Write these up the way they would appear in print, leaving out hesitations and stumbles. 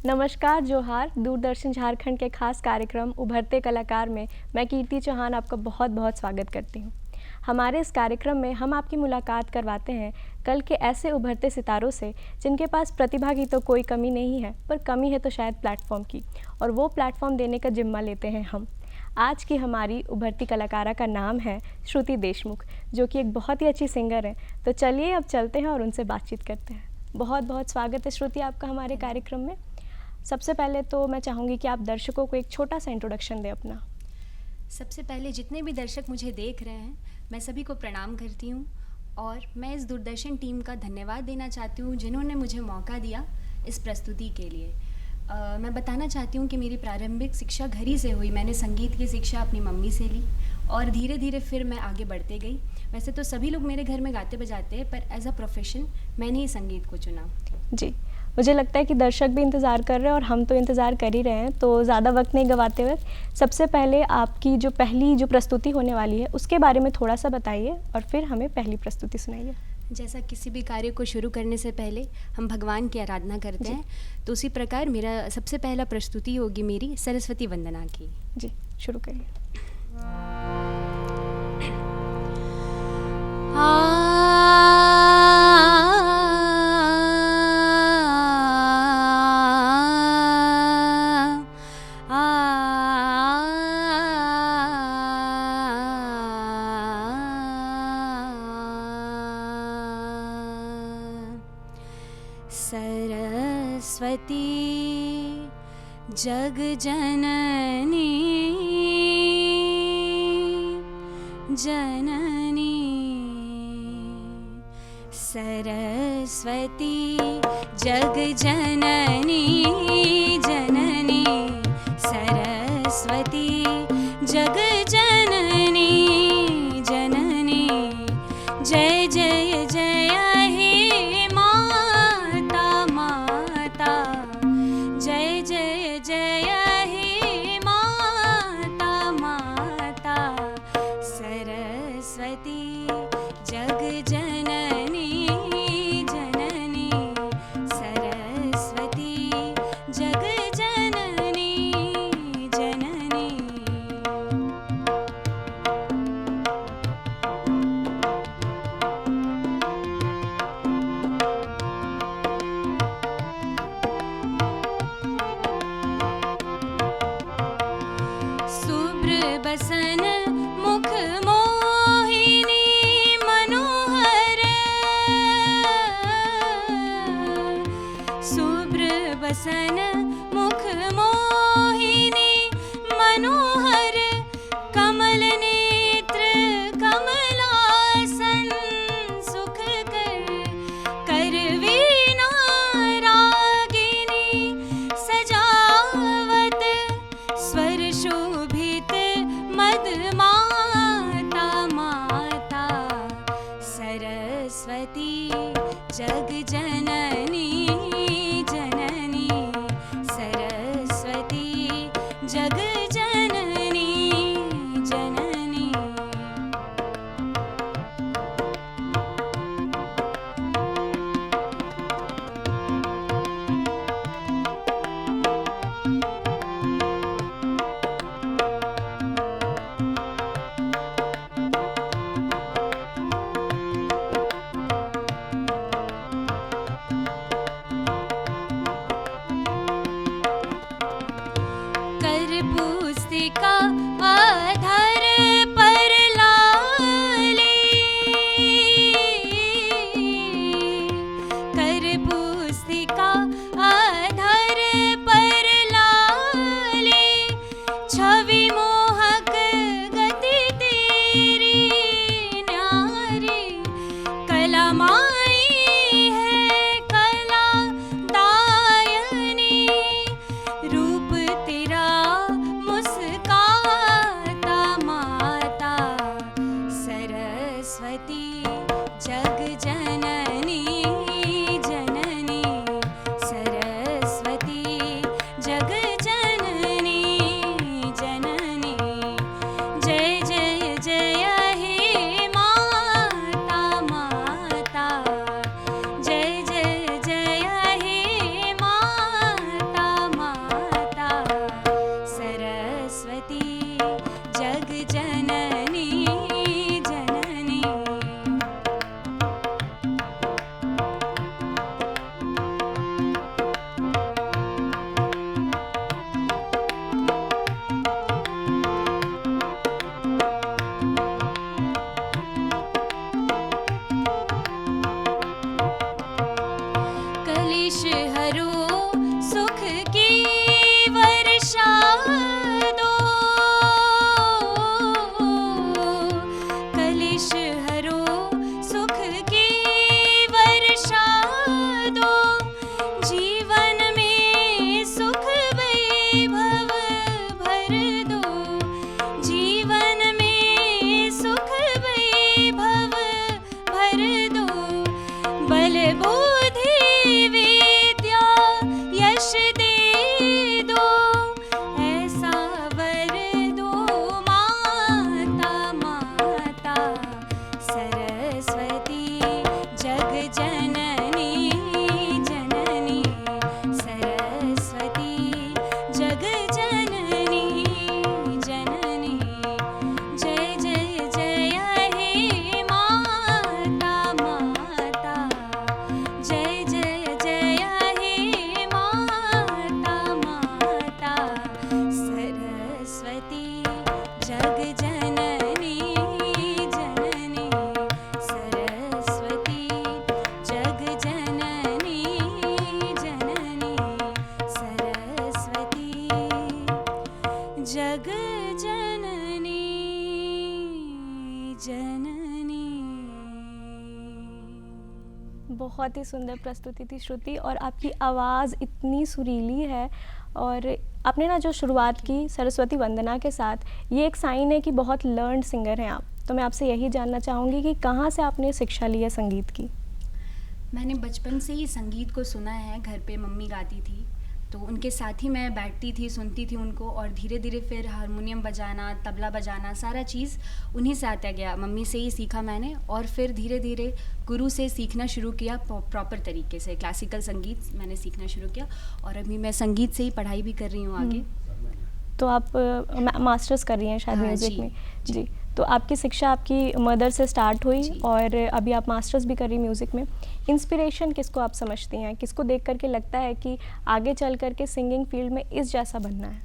नमस्कार, जोहार। दूरदर्शन झारखंड के खास कार्यक्रम उभरते कलाकार में मैं कीर्ति चौहान आपका बहुत बहुत स्वागत करती हूँ। हमारे इस कार्यक्रम में हम आपकी मुलाकात करवाते हैं कल के ऐसे उभरते सितारों से जिनके पास प्रतिभा की तो कोई कमी नहीं है, पर कमी है तो शायद प्लेटफॉर्म की, और वो प्लेटफॉर्म देने का जिम्मा लेते हैं हम। आज की हमारी उभरती कलाकारा का नाम है श्रुति देशमुख, जो कि एक बहुत ही अच्छी सिंगर है। तो चलिए अब चलते हैं और उनसे बातचीत करते हैं। बहुत बहुत स्वागत है श्रुति आपका हमारे कार्यक्रम में। सबसे पहले तो मैं चाहूँगी कि आप दर्शकों को एक छोटा सा इंट्रोडक्शन दें अपना। सबसे पहले जितने भी दर्शक मुझे देख रहे हैं, मैं सभी को प्रणाम करती हूँ और मैं इस दूरदर्शन टीम का धन्यवाद देना चाहती हूँ जिन्होंने मुझे मौका दिया इस प्रस्तुति के लिए। मैं बताना चाहती हूँ कि मेरी प्रारंभिक शिक्षा घर ही से हुई। मैंने संगीत की शिक्षा अपनी मम्मी से ली और धीरे धीरे फिर मैं आगे बढ़ते गई। वैसे तो सभी लोग मेरे घर में गाते बजाते हैं, पर एज अ प्रोफेशन मैंने ही संगीत को चुना। जी, मुझे लगता है कि दर्शक भी इंतज़ार कर रहे हैं और हम तो इंतज़ार कर ही रहे हैं, तो ज़्यादा वक्त नहीं गवाते हुए सबसे पहले आपकी जो पहली प्रस्तुति होने वाली है उसके बारे में थोड़ा सा बताइए और फिर हमें पहली प्रस्तुति सुनाइए। जैसा किसी भी कार्य को शुरू करने से पहले हम भगवान की आराधना करते हैं, तो उसी प्रकार मेरा सबसे पहला प्रस्तुति होगी मेरी सरस्वती वंदना की। जी, शुरू करिए। सरस्वती जग जननी जननी, सरस्वती जग जननी जननी, सरस्वती जग जननी जननी। जय जय जय हे माता माता, जय जय जय हे माता माता, सरस्वती जग जननी जननी, सरस्वती जग जननी जननी। शुभ्र बसन मुख मोहिनी मनोहर, शुभ्र बसन मुख मोहिनी मनोहर, कमल नेत्र कमलासन सुख कर वीणा रागिनी, सजावत स्वर शोभित मदमाता माता, सरस्वती जग जननी जननी, सरस्वती जग जननी जननी। कलिश हरो सुख की वर्षा दो, कलिश हरो सुख की वर्षा दो, जीवन में सुख वैभव भर दो, जीवन में सुख वैभव भर दो, बल बुद्धि विद्या यश दे दो, ऐसा वर दो माता माता सरस्वती जग जननी जननी, सरस्वती जग जननी जननी, जय जय जय हे माता माता, जय जय जय हे माता माता, सरस्वती जग जननी जननी, सरस्वती जग जननी जननी, सरस्वती जग जननी जननी। बहुत ही सुंदर प्रस्तुति थी श्रुति, और आपकी आवाज़ इतनी सुरीली है। और आपने ना जो शुरुआत की सरस्वती वंदना के साथ, ये एक साइन है कि बहुत लर्नड सिंगर हैं आप। तो मैं आपसे यही जानना चाहूँगी कि कहाँ से आपने शिक्षा ली है संगीत की? मैंने बचपन से ही संगीत को सुना है, घर पे मम्मी गाती थी तो उनके साथ ही मैं बैठती थी, सुनती थी उनको, और धीरे धीरे फिर हारमोनियम बजाना, तबला बजाना, सारा चीज़ उन्हीं से आता गया। मम्मी से ही सीखा मैंने, और फिर धीरे धीरे गुरु से सीखना शुरू किया, प्रॉपर तरीके से क्लासिकल संगीत मैंने सीखना शुरू किया, और अभी मैं संगीत से ही पढ़ाई भी कर रही हूँ आगे। तो आप मास्टर्स कर रही हैं शायद हाँ, म्यूज़िक जी, में? जी। तो आपकी शिक्षा आपकी मदर से स्टार्ट हुई, जी। और अभी आप मास्टर्स भी कर रही म्यूज़िक में। इंस्पिरेशन किसको आप समझती हैं? किसको देख कर के लगता है कि आगे चल कर के सिंगिंग फील्ड में इस जैसा बनना है?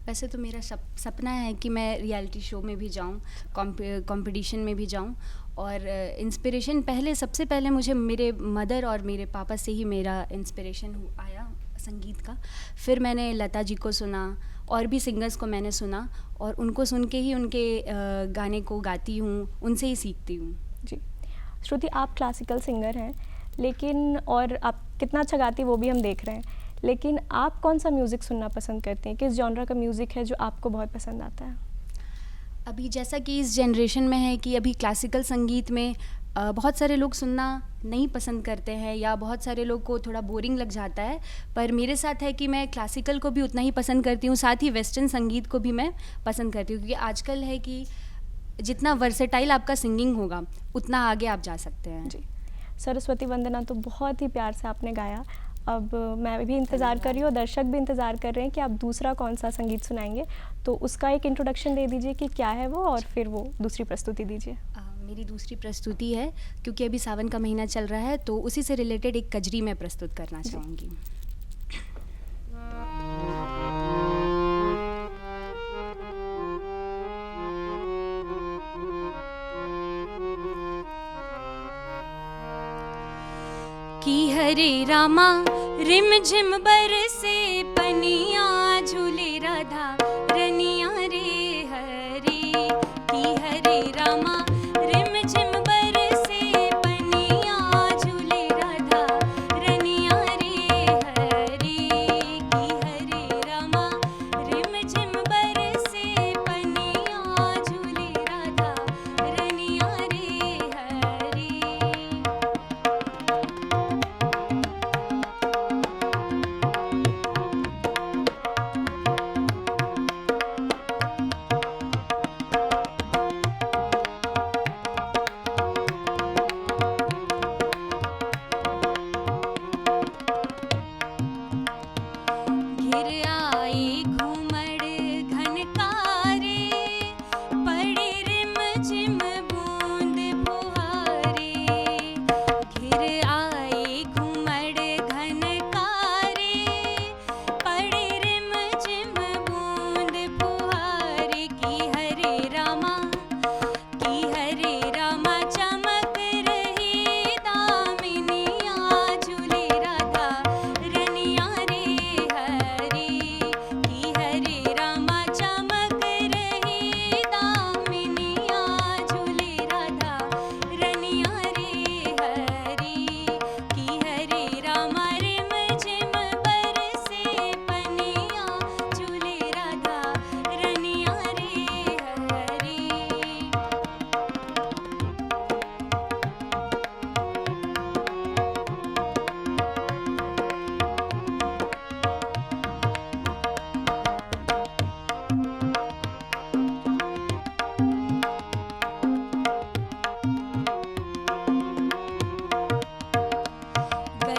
वैसे तो मेरा सपना है कि मैं रियलिटी शो में भी जाऊं, कंपटीशन में भी जाऊं, और इंस्पिरेशन पहले, सबसे पहले मुझे मेरे मदर और मेरे पापा से ही मेरा इंस्पिरेशन आया संगीत का। फिर मैंने लता जी को सुना, और भी सिंगर्स को मैंने सुना, और उनको सुन के ही उनके गाने को गाती हूँ, उनसे ही सीखती हूँ। जी। श्रुति, आप क्लासिकल सिंगर हैं, लेकिन और आप कितना अच्छा गाती हैं वो भी हम देख रहे हैं, लेकिन आप कौन सा म्यूज़िक सुनना पसंद करती हैं? किस जॉनरा का म्यूज़िक है जो आपको बहुत पसंद आता है? अभी जैसा कि इस जनरेशन में है कि अभी क्लासिकल संगीत में बहुत सारे लोग सुनना नहीं पसंद करते हैं, या बहुत सारे लोग को थोड़ा बोरिंग लग जाता है, पर मेरे साथ है कि मैं क्लासिकल को भी उतना ही पसंद करती हूँ, साथ ही वेस्टर्न संगीत को भी मैं पसंद करती हूँ, क्योंकि आजकल है कि जितना वर्सेटाइल आपका सिंगिंग होगा उतना आगे आप जा सकते हैं। जी। सरस्वती वंदना तो बहुत ही प्यार से आपने गाया। अब मैं भी इंतज़ार कर रही हूँ, दर्शक भी इंतज़ार कर रहे हैं कि आप दूसरा कौन सा संगीत सुनाएंगे, तो उसका एक इंट्रोडक्शन दे दीजिए कि क्या है वो, और फिर वो दूसरी प्रस्तुति दीजिए। मेरी दूसरी प्रस्तुति है, क्योंकि अभी सावन का महीना चल रहा है, तो उसी से रिलेटेड एक कजरी मैं प्रस्तुत करना चाहूँगी। कि हरे रामा रिम झिम बरसे पनिया, झूले राधा रनिया रे हरे, कि हरे रामा रिम झिम बरसे पनिया, झूले राधा रनिया रे हरे, कि हरे रामा रिम झिम बरसे पनिया, झूले राधा रनिया रे हरे।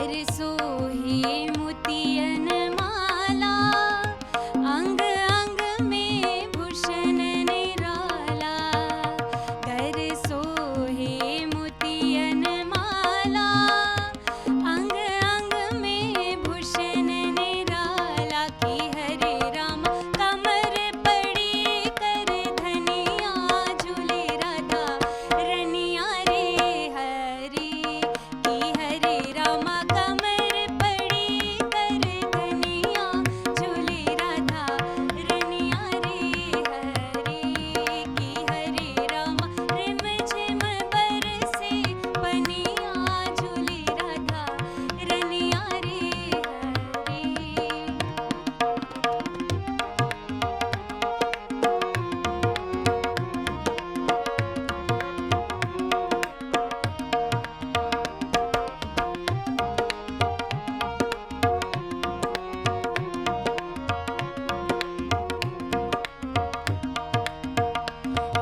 कर सोहे मोतियन माला, अंग अंग में भूषण निराला। कर सोहे मोतियन माला, अंग अंग में भूषण निराला। की हरे राम कमर पड़ी कर धनिया, झूले राधा रनिया रे हरी। की हरे राम कमर पड़ी कर धनिया, झूले राधा रनिया रे हरी। की हरे राम रिम झिम बरसे पनिया, झूले राधा रनिया रे हरी।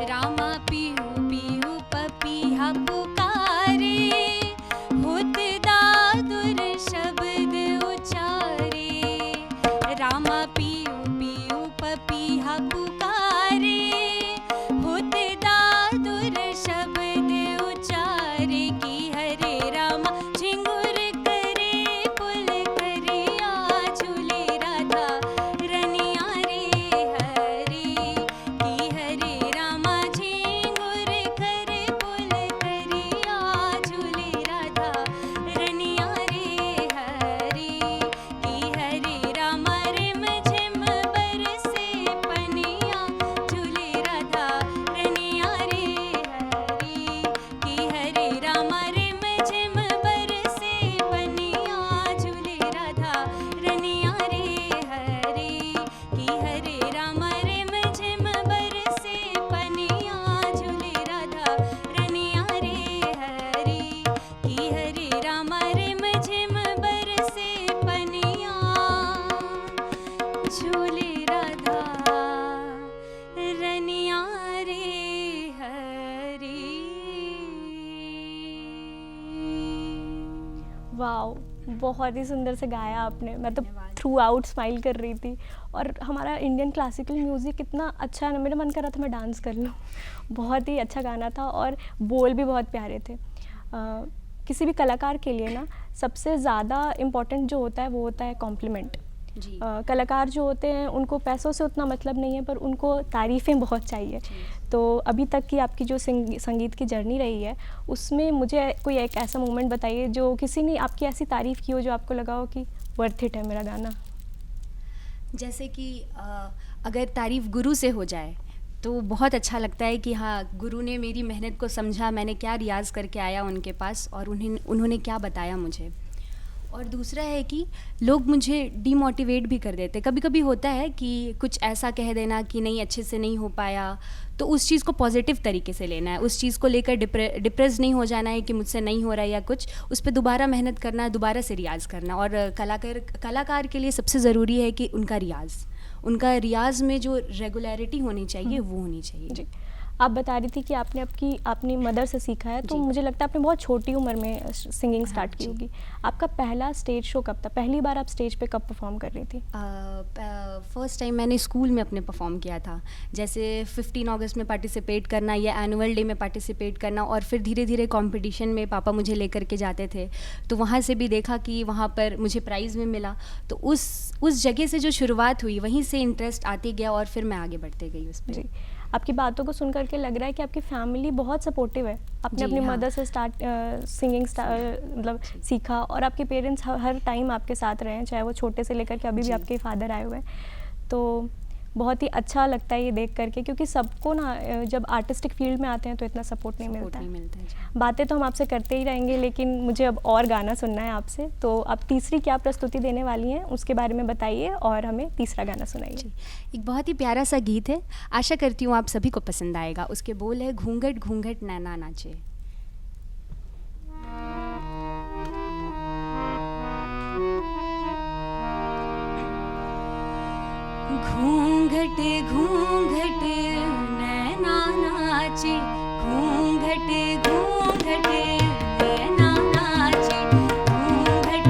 रामा पीहू पीहू पपीहा पुकारे, होत दादुर शब्द उचारे। रामा पीहू पीहू पपीहा पुकारे, होत दादुर शब्द उचारे। की हरे रामा झिंगुर करे पुल करिया, झूले राधा रनिया रे हरी। की हरे रामा झिंगुर करे पुल करिया, झूले राधा रनिया रे हरी। की हरे रामा रिम झिम बरसे पनिया, झूले राधा रनिया रे हरी। की हरे रामा रिम झिम बरसे पनिया, झूले राधा रनिया रे हरी। की हरे रामा रिम झिम बरसे पनिया, झूले राधा रनिया रे हरी। की हरे रामा रिम झिम बरसे पनिया, झूले राधा रनिया रे हरी। वाओ, बहुत ही सुंदर से गाया आपने। मैं तो धन्यवाद। थ्रू आउट स्माइल कर रही थी। और हमारा इंडियन क्लासिकल म्यूज़िक इतना अच्छा है ना, मेरा मन कर रहा था मैं डांस कर लूँ। बहुत ही अच्छा गाना था और बोल भी बहुत प्यारे थे। किसी भी कलाकार के लिए ना सबसे ज़्यादा इम्पोर्टेंट जो होता है वो होता है कॉम्प्लीमेंट। जी कलाकार जो होते हैं उनको पैसों से उतना मतलब नहीं है, पर उनको तारीफ़ें बहुत चाहिए। तो अभी तक की आपकी जो संगीत की जर्नी रही है, उसमें मुझे कोई एक ऐसा मोमेंट बताइए जो किसी ने आपकी ऐसी तारीफ़ की हो जो आपको लगा हो कि वर्थ इट है मेरा गाना। जैसे कि अगर तारीफ़ गुरु से हो जाए तो बहुत अच्छा लगता है कि हाँ, गुरु ने मेरी मेहनत को समझा, मैंने क्या रियाज़ करके आया उनके पास और उन्होंने क्या बताया मुझे। और दूसरा है कि लोग मुझे डीमोटिवेट भी कर देते। कभी कभी होता है कि कुछ ऐसा कह देना कि नहीं अच्छे से नहीं हो पाया, तो उस चीज़ को पॉजिटिव तरीके से लेना है, उस चीज़ को लेकर डिप्रेस नहीं हो जाना है कि मुझसे नहीं हो रहा है या कुछ, उस पर दोबारा मेहनत करना है, दोबारा से रियाज़ करना। और कलाकार के लिए सबसे ज़रूरी है कि उनका रियाज़ में जो रेगुलरिटी होनी चाहिए वो होनी चाहिए। जी, आप बता रही थी कि आपने अपनी मदर से सीखा है, तो जी। मुझे लगता है आपने बहुत छोटी उम्र में सिंगिंग स्टार्ट की जी। होगी। आपका पहला स्टेज शो कब था? पहली बार आप स्टेज पे कब परफॉर्म कर रही थी? फर्स्ट टाइम मैंने स्कूल में अपने परफॉर्म किया था। जैसे 15 अगस्त में पार्टिसिपेट करना या एनुअल डे में पार्टिसिपेट करना, और फिर धीरे धीरे कंपटीशन में पापा मुझे लेकर के जाते थे, तो वहाँ से भी देखा कि वहाँ पर मुझे प्राइज़ में मिला। तो उस जगह से जो शुरुआत हुई, वहीं से इंटरेस्ट आते गया और फिर मैं आगे बढ़ते गई उस पर। जी, आपकी बातों को सुन करके लग रहा है कि आपकी फैमिली बहुत सपोर्टिव है। आपने जी, अपनी हाँ। मदर से सिंगिंग मतलब सीखा, और आपके पेरेंट्स हर टाइम आपके साथ रहे हैं, चाहे वो छोटे से लेकर के अभी भी जी। आपके फादर आए हुए हैं। तो बहुत ही अच्छा लगता है ये देख करके, क्योंकि सबको ना जब आर्टिस्टिक फील्ड में आते हैं तो इतना सपोर्ट नहीं मिलता है। जी। बातें तो हम आपसे करते ही रहेंगे, लेकिन मुझे अब और गाना सुनना है आपसे। तो आप तीसरी क्या प्रस्तुति देने वाली हैं उसके बारे में बताइए और हमें तीसरा गाना सुनाइए। एक बहुत ही प्यारा सा गीत है, आशा करती हूँ आप सभी को पसंद आएगा। उसके बोल है, घूंघट घूंघट नैना नाचे। घूंघट घूंघट नैना नाचे, घूंघट घूंघट नैना नाचे, घूंघट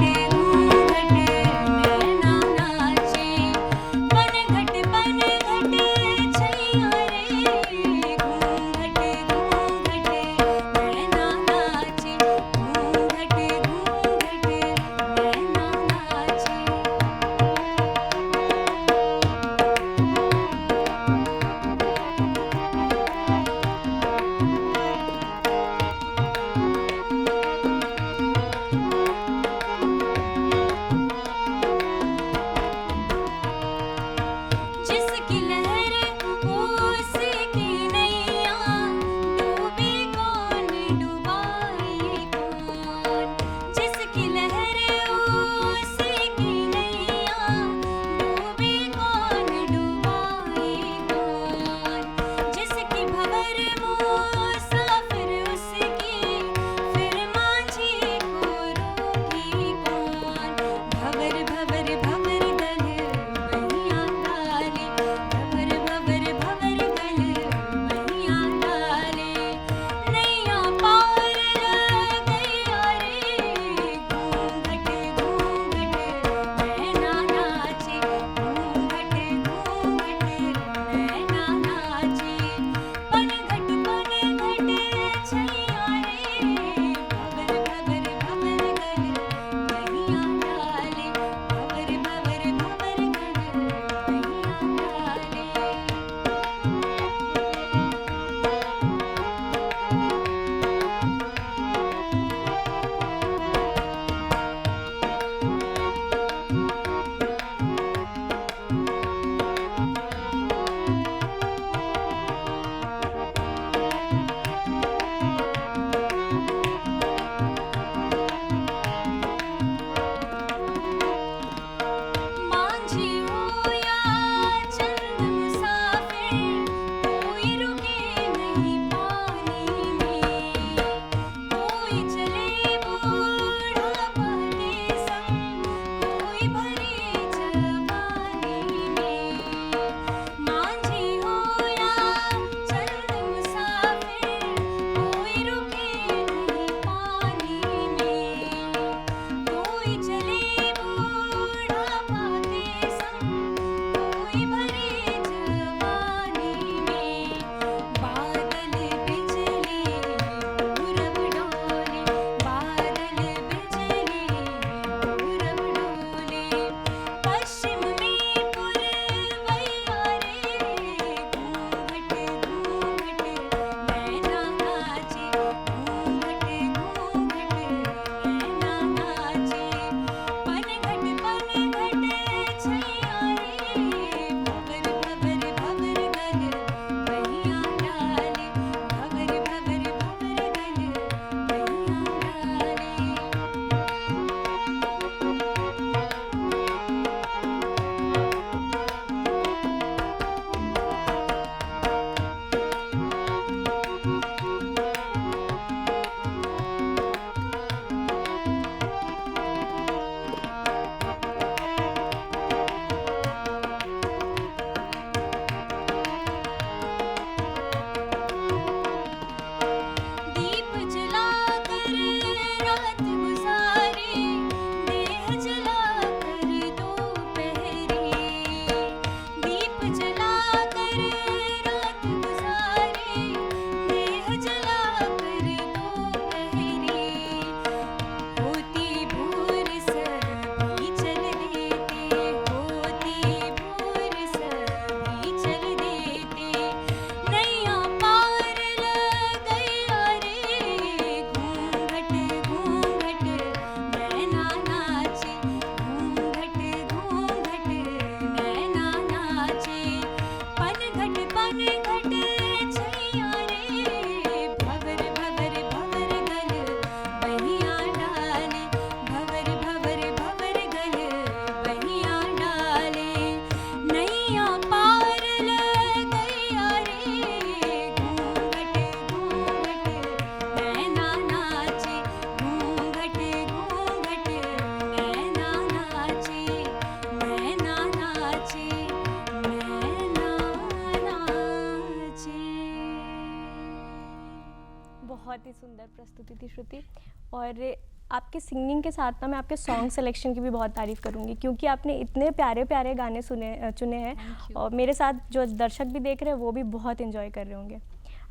सुंदर प्रस्तुति थी श्रुति। और आपके सिंगिंग के साथ ना मैं आपके सॉन्ग सिलेक्शन की भी बहुत तारीफ़ करूँगी, क्योंकि आपने इतने प्यारे प्यारे गाने चुने हैं और मेरे साथ जो दर्शक भी देख रहे हैं वो भी बहुत इन्जॉय कर रहे होंगे।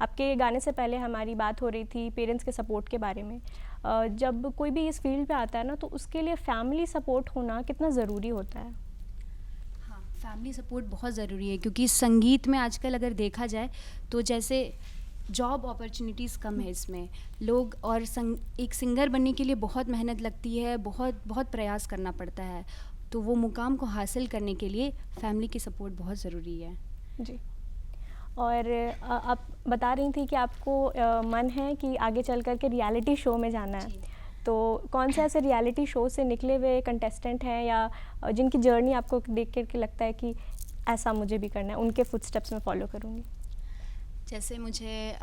आपके गाने से पहले हमारी बात हो रही थी पेरेंट्स के सपोर्ट के बारे में। जब कोई भी इस फील्ड पे आता है ना, तो उसके लिए फैमिली सपोर्ट होना कितना ज़रूरी होता है? हाँ, फैमिली सपोर्ट बहुत ज़रूरी है, क्योंकि संगीत में आजकल अगर देखा जाए तो जैसे जॉब अपॉर्चुनिटीज़ कम है इसमें, लोग और एक सिंगर बनने के लिए बहुत मेहनत लगती है, बहुत बहुत प्रयास करना पड़ता है। तो वो मुकाम को हासिल करने के लिए फैमिली की सपोर्ट बहुत ज़रूरी है। जी। और आप बता रही थी कि आपको मन है कि आगे चल कर के रियलिटी शो में जाना है, तो कौन से ऐसे रियलिटी शो से निकले हुए कंटेस्टेंट हैं या जिनकी जर्नी आपको देख कर के लगता है कि ऐसा मुझे भी करना है, उनके फुटस्टेप्स में फॉलो करूँगी? जैसे मुझे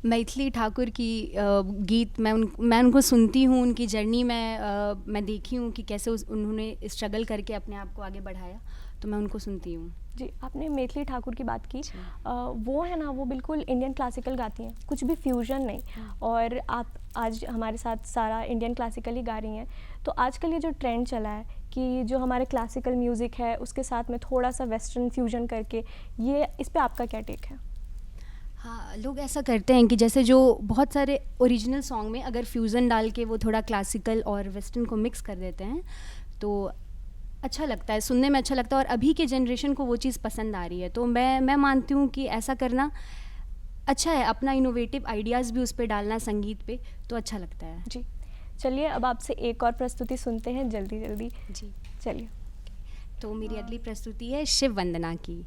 मैथिली ठाकुर की गीत मैं उनको सुनती हूँ, उनकी जर्नी मैं देखी हूँ कि कैसे उन्होंने स्ट्रगल करके अपने आप को आगे बढ़ाया, तो मैं उनको सुनती हूँ। जी, आपने मैथिली ठाकुर की बात की। वो है ना, वो बिल्कुल इंडियन क्लासिकल गाती हैं, कुछ भी फ्यूजन नहीं। और आप आज हमारे साथ सारा इंडियन क्लासिकल ही गा रही हैं। तो आजकल ये जो ट्रेंड चला है कि जो हमारे क्लासिकल म्यूज़िक है उसके साथ में थोड़ा सा वेस्टर्न फ्यूजन करके, ये इस पे आपका क्या टेक है? हाँ, लोग ऐसा करते हैं कि जैसे जो बहुत सारे ओरिजिनल सॉन्ग में अगर फ्यूज़न डाल के वो थोड़ा क्लासिकल और वेस्टर्न को मिक्स कर देते हैं, तो अच्छा लगता है, सुनने में अच्छा लगता है, और अभी के जनरेशन को वो चीज़ पसंद आ रही है। तो मैं मानती हूँ कि ऐसा करना अच्छा है, अपना इनोवेटिव आइडियाज़ भी उस पर डालना संगीत पे, तो अच्छा लगता है। जी, चलिए अब आपसे एक और प्रस्तुति सुनते हैं जल्दी जल्दी। जी चलिए। तो मेरी अगली प्रस्तुति है शिव वंदना की।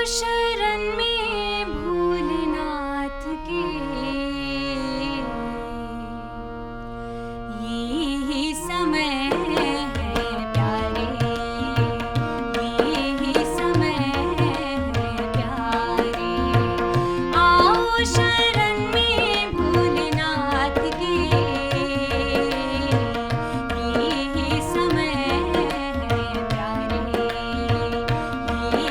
शरण में भोलेनाथ के ये समय है प्यारे, ये समय है प्यारे। आओ शरण में भोलेनाथ के ये समय है प्यारे, ये समय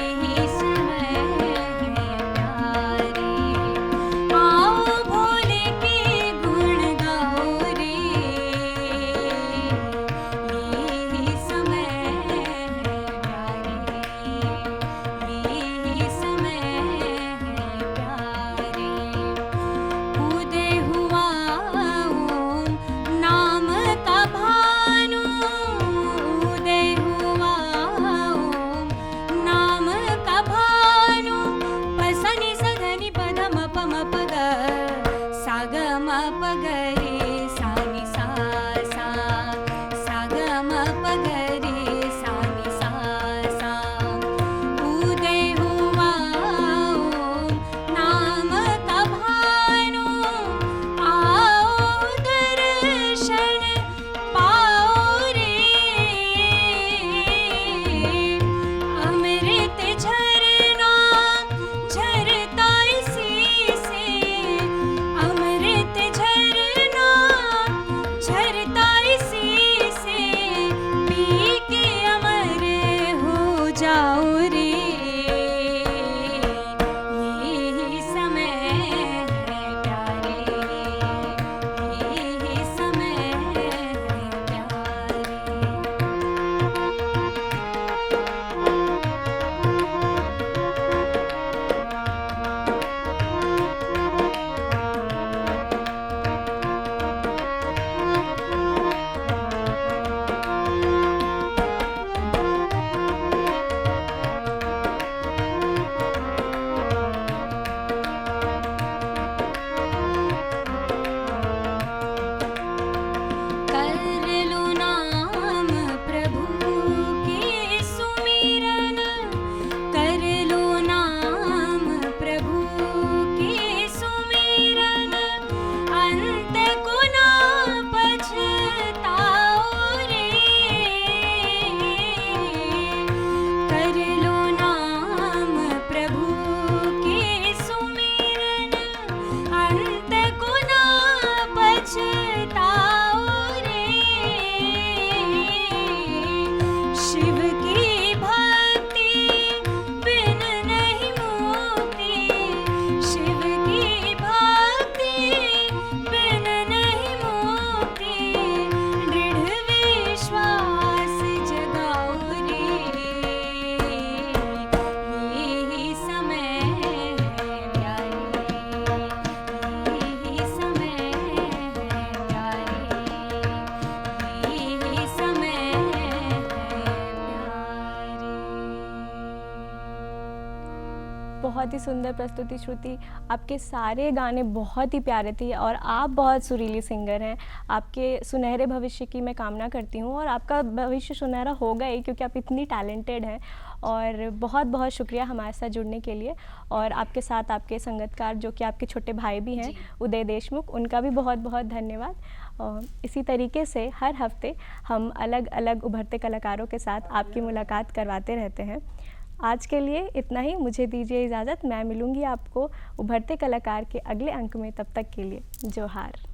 पछताओ बहुत ही सुंदर प्रस्तुति श्रुति। आपके सारे गाने बहुत ही प्यारे थे और आप बहुत सुरीली सिंगर हैं। आपके सुनहरे भविष्य की मैं कामना करती हूँ और आपका भविष्य सुनहरा होगा ही, क्योंकि आप इतनी टैलेंटेड हैं। और बहुत बहुत शुक्रिया हमारे साथ जुड़ने के लिए। और आपके साथ आपके संगतकार जो कि आपके छोटे भाई भी हैं, जी। उदय देशमुख, उनका भी बहुत बहुत धन्यवाद। और इसी तरीके से हर हफ्ते हम अलग अलग उभरते कलाकारों के साथ आपकी मुलाकात करवाते रहते हैं। आज के लिए इतना ही, मुझे दीजिए इजाज़त। मैं मिलूँगी आपको उभरते कलाकार के अगले अंक में, तब तक के लिए जोहार।